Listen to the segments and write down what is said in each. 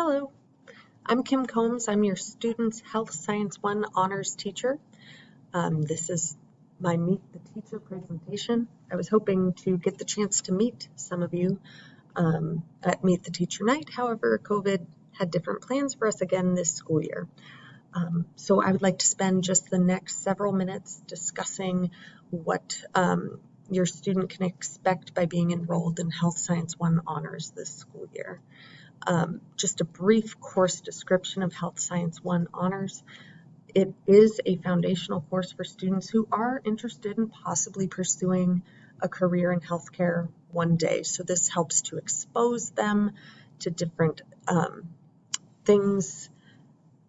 Hello, I'm Kim Combs. I'm your Students Health Science 1 Honors Teacher. This is my Meet the Teacher presentation. I was hoping to get the chance to meet some of you at Meet the Teacher Night. However, COVID had different plans for us again this school year. So I would like to spend just the next several minutes discussing what your student can expect by being enrolled in Health Science 1 Honors this school year. Just a brief course description of Health Science 1 Honors. It is a foundational course for students who are interested in possibly pursuing a career in healthcare one day. So this helps to expose them to different things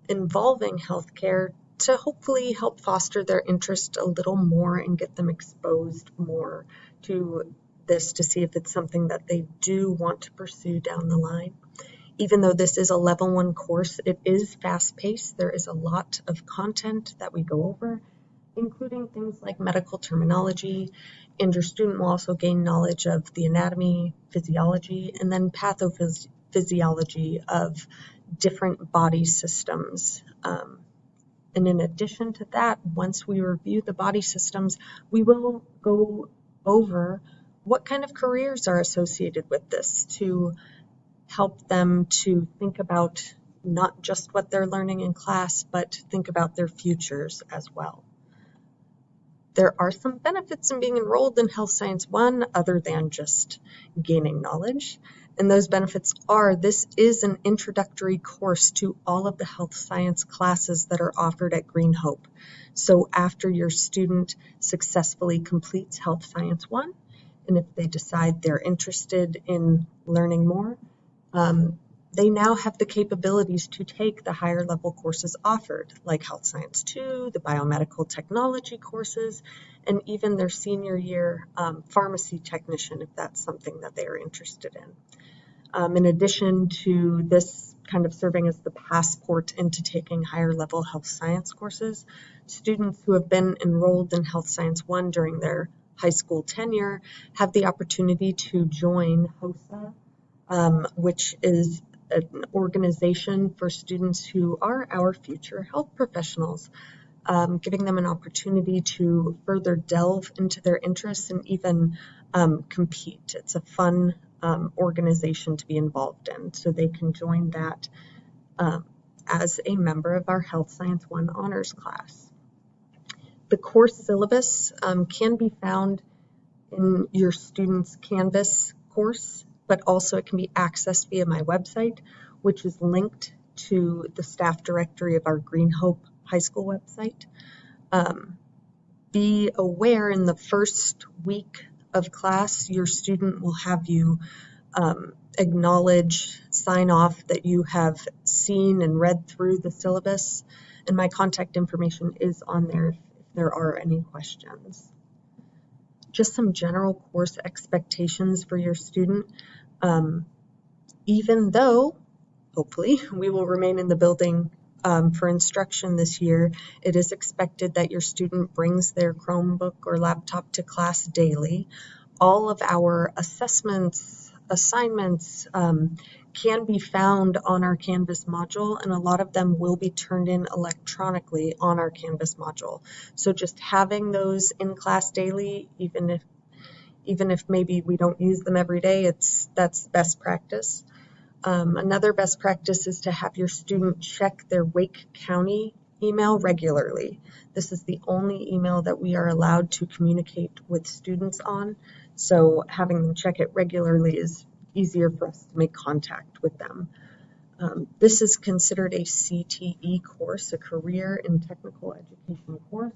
involving healthcare to hopefully help foster their interest a little more and get them exposed more to this to see if it's something that they do want to pursue down the line. Even though this is a level 1 course, it is fast-paced. There is a lot of content that we go over, including things like medical terminology, and your student will also gain knowledge of the anatomy, physiology, and then pathophysiology of different body systems. And in addition to that, once we review the body systems, we will go over what kind of careers are associated with this to help them to think about not just what they're learning in class, but think about their futures as well. There are some benefits in being enrolled in Health Science 1 other than just gaining knowledge. And those benefits are, this is an introductory course to all of the health science classes that are offered at Green Hope. So after your student successfully completes Health Science 1, and if they decide they're interested in learning more, they now have the capabilities to take the higher level courses offered, like Health Science 2, the biomedical technology courses, and even their senior year pharmacy technician, if that's something that they are interested in. In addition to this kind of serving as the passport into taking higher level health science courses, students who have been enrolled in Health Science 1 during their high school tenure have the opportunity to join HOSA, which is an organization for students who are our future health professionals, giving them an opportunity to further delve into their interests and even compete. It's a fun organization to be involved in, so they can join that as a member of our Health Science 1 Honors class. The course syllabus can be found in your student's Canvas course, but also it can be accessed via my website, which is linked to the staff directory of our Green Hope High School website. Be aware in the first week of class, your student will have you acknowledge, sign off that you have seen and read through the syllabus, and my contact information is on there if there are any questions. Just some general course expectations for your student. Even though, hopefully, we will remain in the building for instruction this year, it is expected that your student brings their Chromebook or laptop to class daily. All of our assessments, assignments can be found on our Canvas module, and a lot of them will be turned in electronically on our Canvas module. So just having those in class daily, even if maybe we don't use them every day, that's best practice. Another best practice is to have your student check their Wake County email regularly. This is the only email that we are allowed to communicate with students on, so having them check it regularly is easier for us to make contact with them. This is considered a CTE course, a career in technical education course,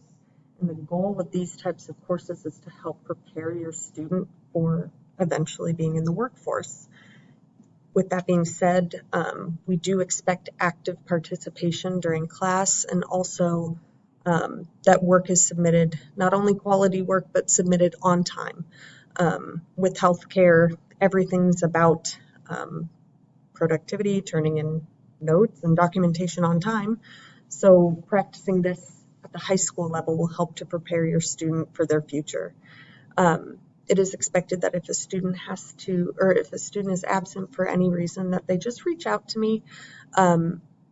and the goal of these types of courses is to help prepare your student for eventually being in the workforce. With that being said, we do expect active participation during class, and also that work is submitted, not only quality work, but submitted on time. With healthcare, everything's about productivity, turning in notes and documentation on time. So practicing this at the high school level will help to prepare your student for their future. it is expected that if a student if a student is absent for any reason, that they just reach out to me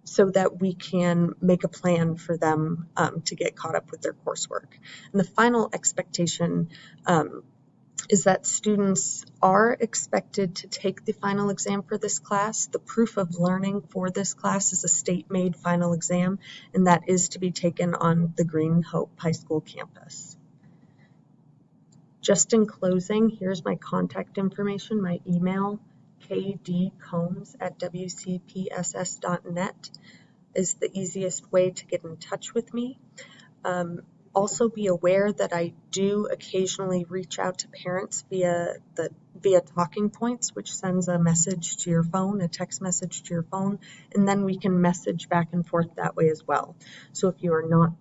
so that we can make a plan for them to get caught up with their coursework. And the final expectation is that students are expected to take the final exam for this class. The proof of learning for this class is a state-made final exam, and that is to be taken on the Green Hope High School campus. Just in closing, here's my contact information, my email, kdcombs@wcpss.net is the easiest way to get in touch with me. Also be aware that I do occasionally reach out to parents via Talking Points, which sends a message to your phone, a text message to your phone, and then we can message back and forth that way as well. So if you are not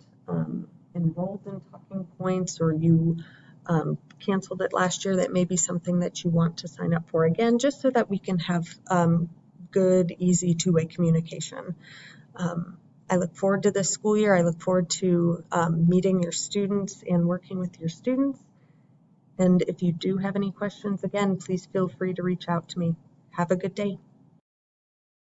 enrolled in Talking Points, or you canceled it last year, that may be something that you want to sign up for again, just so that we can have good, easy two-way communication. I look forward to this school year. I look forward to meeting your students and working with your students. And if you do have any questions, again, please feel free to reach out to me. Have a good day.